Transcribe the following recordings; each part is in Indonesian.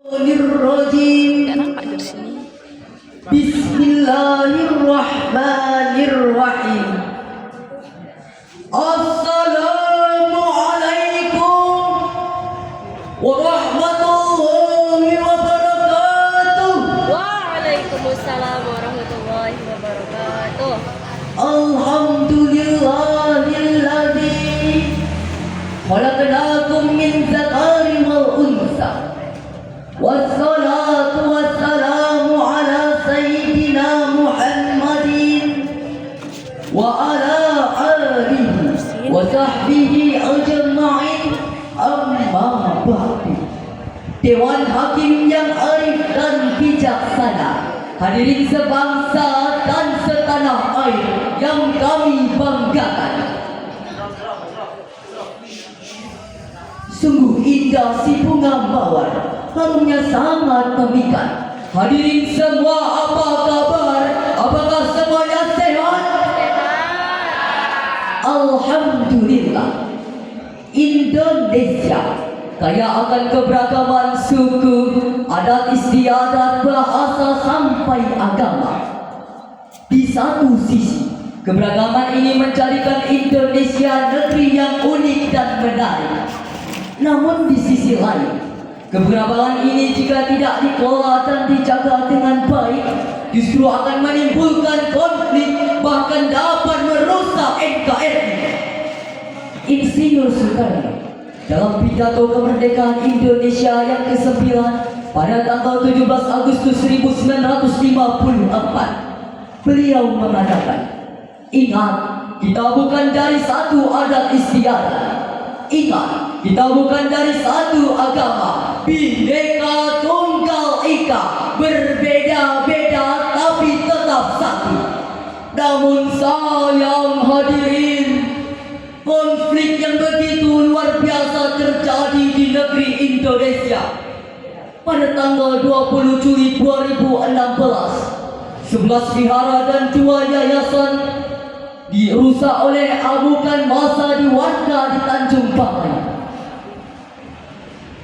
Nggak nampak dari sini. Bismillahirrahmanirrahim. Assalamualaikum warahmatullahi wabarakatuh. Waalaikumsalam warahmatullahi wabarakatuh. Alhamdulillahilladzi khalaqnakum min dzakarin wal unsa. Wassalatu wassalamu ala sayyidina Muhammadin wa ala alihi wa sahbihi ajma'in. Amma ba'du. Dewan Hakim yang arif dan bijaksana, hadirin sebangsa dan setanah air yang kami banggakan, sungguh indah si bunga mawar, harumnya sangat memikat. Hadirin semua, apa kabar? Apakah semuanya sehat? Alhamdulillah. Indonesia kaya akan keberagaman suku, adat istiadat, bahasa sampai agama. Di satu sisi, keberagaman ini menjadikan Indonesia negeri yang unik dan menarik. Namun di sisi lain, keberagaman ini jika tidak dikelola dan dijaga dengan baik, justru akan menimbulkan konflik, bahkan dapat merusak NKRI. Insinyur Soekarno dalam pidato kemerdekaan Indonesia yang ke-9 pada tanggal 17 Agustus 1954, beliau mengatakan, "Ingat, kita bukan dari satu adat istiadat. Ingat, kita bukan dari satu agama. Bhinneka Tunggal Ika, berbeda-beda tapi tetap satu." Namun sayang hadirin, konflik yang begitu luar biasa terjadi di negeri Indonesia. Pada tanggal 20 Juli 2016, 11 vihara dan 2 yayasan dirusak oleh amukan massa di warga di Tanjung Balai.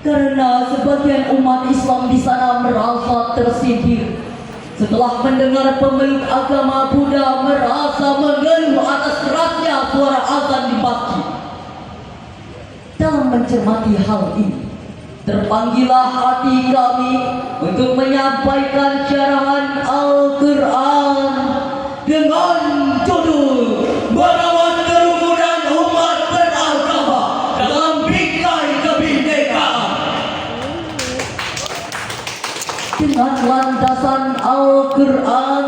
Karena sebagian umat Islam di sana merasa tersindir setelah mendengar pemeluk agama Buddha merasa mengeluh atas kerasnya suara azan di masjid. Dalam mencermati hal ini, terpanggillah hati kami untuk menyampaikan syarahan Al-Quran dengan judul "Merawat Kerukunan Umat Beragama dalam Bingkai Kebinekaan", dengan landasan Al-Quran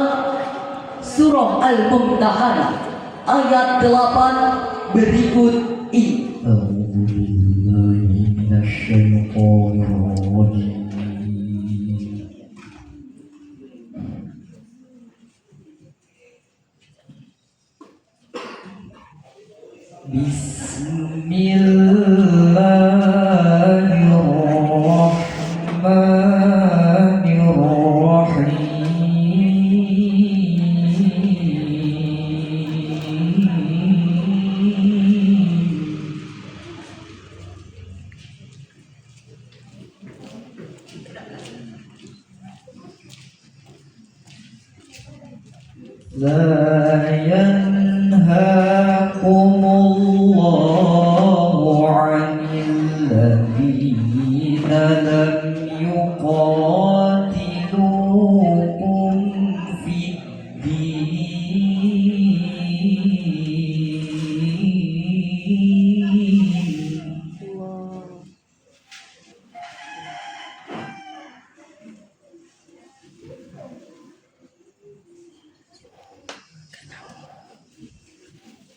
Surah Al-Mumtahanah ayat 8 berikut ini. لا ينهاكم الله عن الذين لم يقاتلوكم في الدين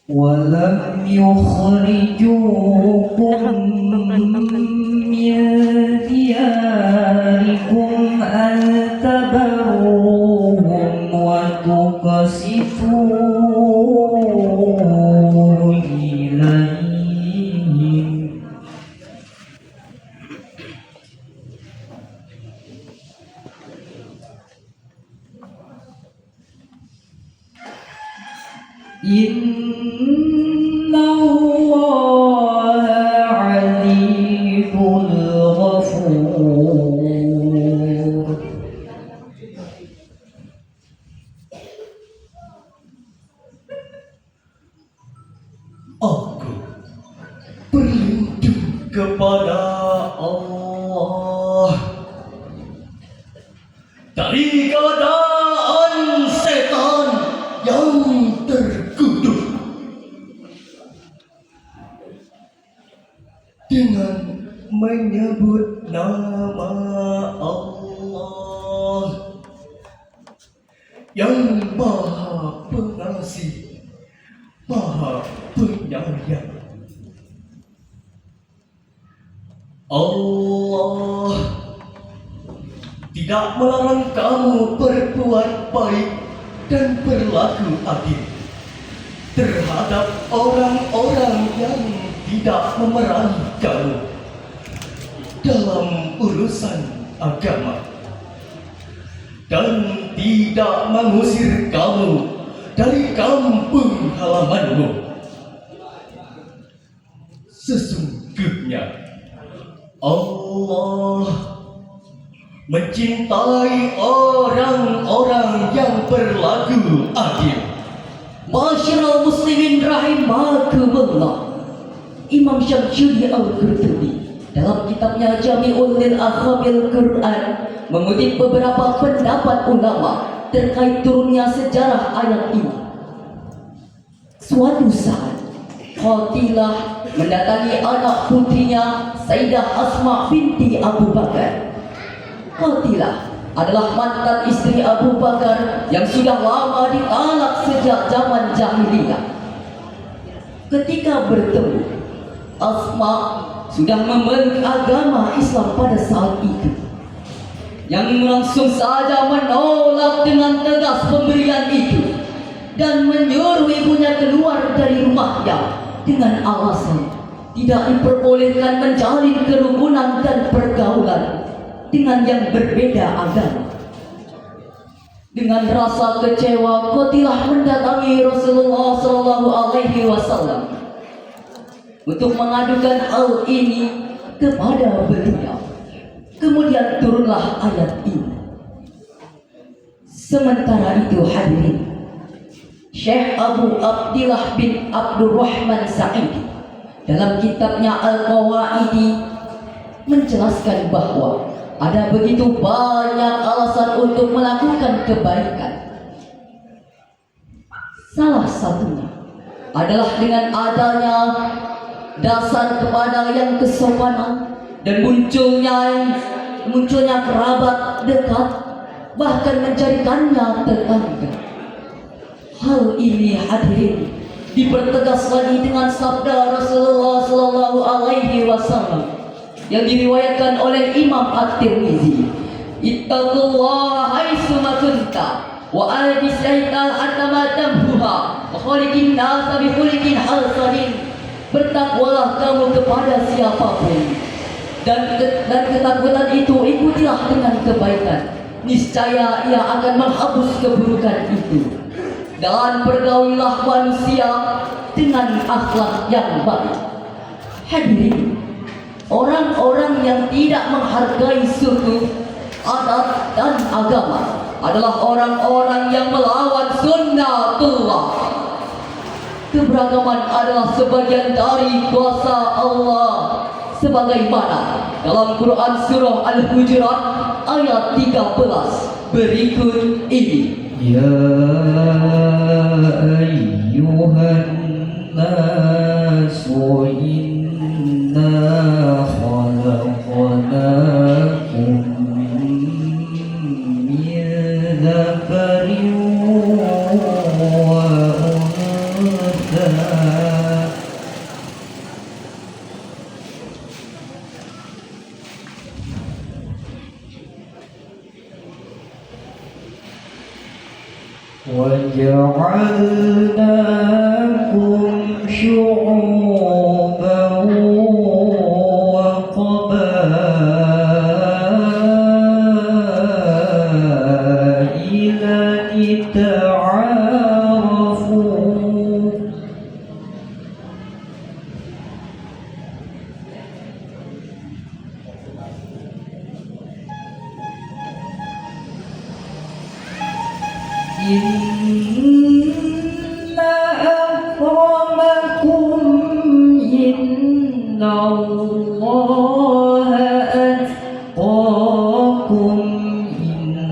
ولم يخرجوكم من دياركم أن تبروهم وتقسطوا إليهم إن الله عزيز غفور. dari godaan setan yang terkutuk. Dengan menyebut nama Allah yang Maha Pengasih, Maha Penyayang. Allah tidak melarang kamu berbuat baik dan berlaku adil terhadap orang-orang yang tidak memerangi kamu dalam urusan agama dan tidak mengusir kamu dari kampung halamanmu. Sesungguhnya Allah mencintai orang-orang yang berlaku adil. Masyarakat muslimin rahimakumullah. Imam Syamsuddin Al-Qurtubi dalam kitabnya Jami'ul lil Akhabil Quran mengutip beberapa pendapat ulama terkait turunnya sejarah ayat ini. Suatu saat Qatilah mendatangi anak putrinya Sayyidah Asma binti Abu Bakar. Qatilah adalah mantan istri Abu Bakar yang sudah lama ditalak sejak zaman jahiliyah. Ketika bertemu, Asma sudah memeluk agama Islam pada saat itu, yang langsung saja menolak dengan tegas pemberian itu dan menyuruh ibunya keluar dari rumahnya dengan alasan tidak diperbolehkan menjalin kerukunan dan pergaulan dengan yang berbeda agama. Dengan rasa kecewa, Qatilah mendatangi Rasulullah SAW untuk mengadukan hal ini kepada beliau. Kemudian turunlah ayat ini. Sementara itu hadirin, Syekh Abu Abdillah bin Abdurrahman Sa'idi dalam kitabnya Al-Qawaidi menjelaskan bahwa ada begitu banyak alasan untuk melakukan kebaikan. Salah satunya adalah dengan adanya dasar kepada yang kesopanan dan munculnya kerabat dekat, bahkan menjadikannya tetangga. Hal ini hadirin dipertegas lagi dengan sabda Rasulullah SAW yang diriwayatkan oleh Imam At-Tirmizi. Ittaqullaha haitsuma kunta wa albisaita atama tamhuha wa khaliqin nasa bi khuliqin hasanin. Bertakwalah kamu kepada siapapun dan ketakutan itu ikutilah dengan kebaikan. Niscaya ia akan menghapus keburukan itu. Dan pergaulilah manusia dengan akhlak yang baik. Hadirin, orang-orang yang tidak menghargai suku, adat, dan agama adalah orang-orang yang melawan sunnatullah. Keberagaman adalah sebagian dari kuasa Allah, sebagaimana dalam Quran surah Al-Hujurat ayat 13 berikut ini. Ya ayyuhan nasu inna khalaqnakum min dzakarin wa untha. وَجَعَلْنَاكُمْ شُعُوبًا وَقَبَائِلَ لِتَعَارَفُوا. Inna akramakum innallaha atqakum. Inna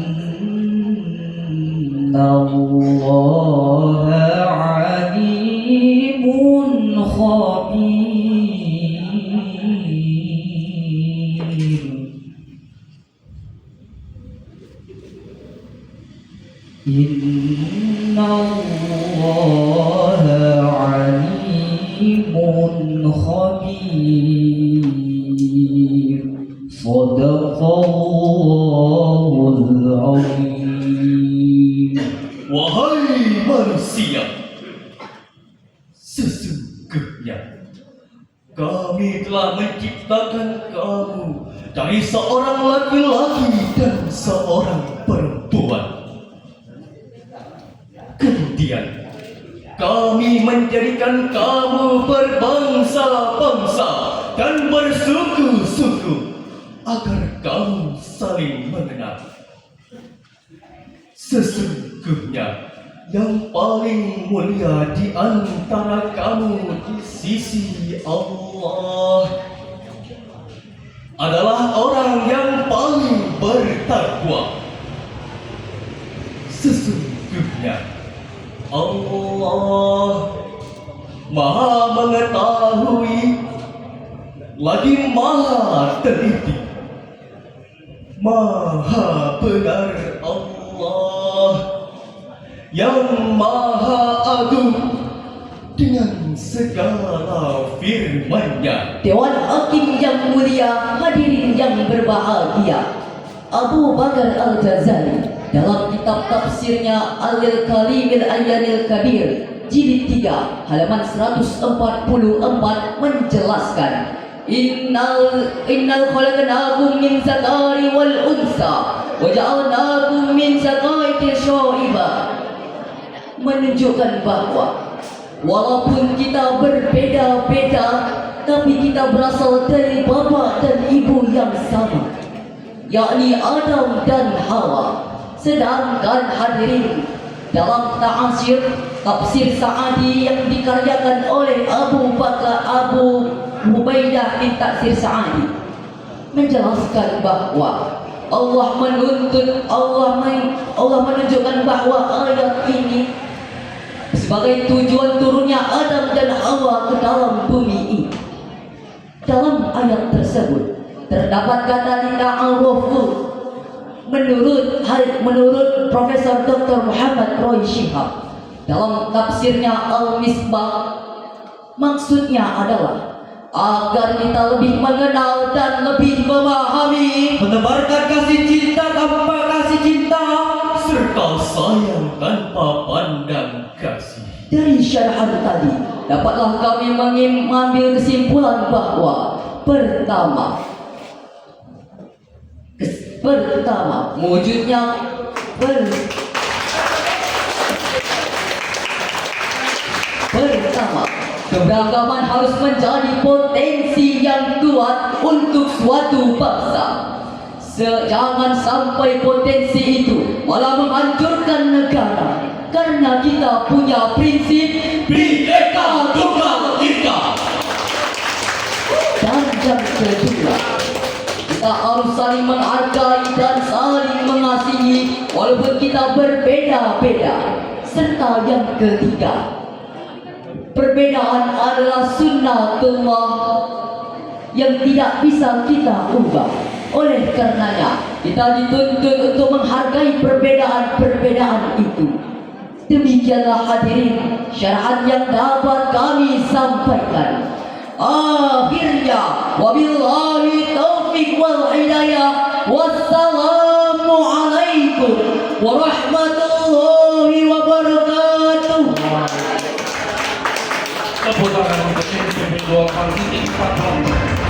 إن الله عليم خبير صدق الله العظيم. Wahai manusia, sesungguhnya kami telah menciptakan kamu dari seorang laki-laki dan seorang perempuan. Kemudian kami menjadikan kamu berbangsa-bangsa dan bersuku-suku agar kamu saling mengenal. Sesungguhnya yang paling mulia di antara kamu di sisi Allah adalah orang yang paling bertakwa. Sesungguhnya Allah Maha mengetahui lagi Maha teliti. Maha benar Allah yang Maha Agung dengan segala firman-Nya. Dewan Hakim yang mulia, hadirin yang berbahagia, Abu Bakar Al-Ghazali dalam kitab tafsirnya Al-Kalimil Ayyanil Kabir jilid 3 halaman 144 menjelaskan, Innal khalaqnakum min zakari wal unsa wa ja'alnakum min zakaitin syaiba, menunjukkan bahwa walaupun kita berbeda-beda, tapi kita berasal dari bapa dan ibu yang sama, yakni Adam dan Hawa. Sedangkan hadirin, dalam tafsir Sa'adi yang dikaryakan oleh Abu Ubaidah bin Tafsir Sa'adi menjelaskan bahwa Allah menunjukkan bahwa ayat ini sebagai tujuan turunnya Adam dan Hawa ke dalam bumi ini. Dalam ayat tersebut terdapat kata lita'arufu. Menurut Profesor Dr. Muhammad Roy Shihab dalam tafsirnya Al-Misbah, maksudnya adalah agar kita lebih mengenal dan lebih memahami, menebarkan kasih cinta tanpa kasih cinta, serta sayang tanpa pandang kasih. Dari syarahan tadi dapatlah kami mengambil kesimpulan bahwa pertama, wujudnya pertama, keberagaman harus menjadi potensi yang kuat untuk suatu bangsa. Jangan sampai potensi itu malah menghancurkan negara, karena kita punya prinsip Bhinneka Tunggal Ika. Dan yang kedua, kita harus saling menghargai dan saling mengasihi walaupun kita berbeda-beda. Serta yang ketiga, perbedaan adalah sunnatullah yang tidak bisa kita ubah. Oleh karenanya kita dituntut untuk menghargai perbedaan-perbedaan itu. Demikianlah hadirin syarahan yang dapat kami sampaikan. Akhirnya wabillahi taufiq wal hidayah. Wassalamu alaikum warahmatullahi wabarakatuh. Tepuk tangan untuk tim 2 kali 4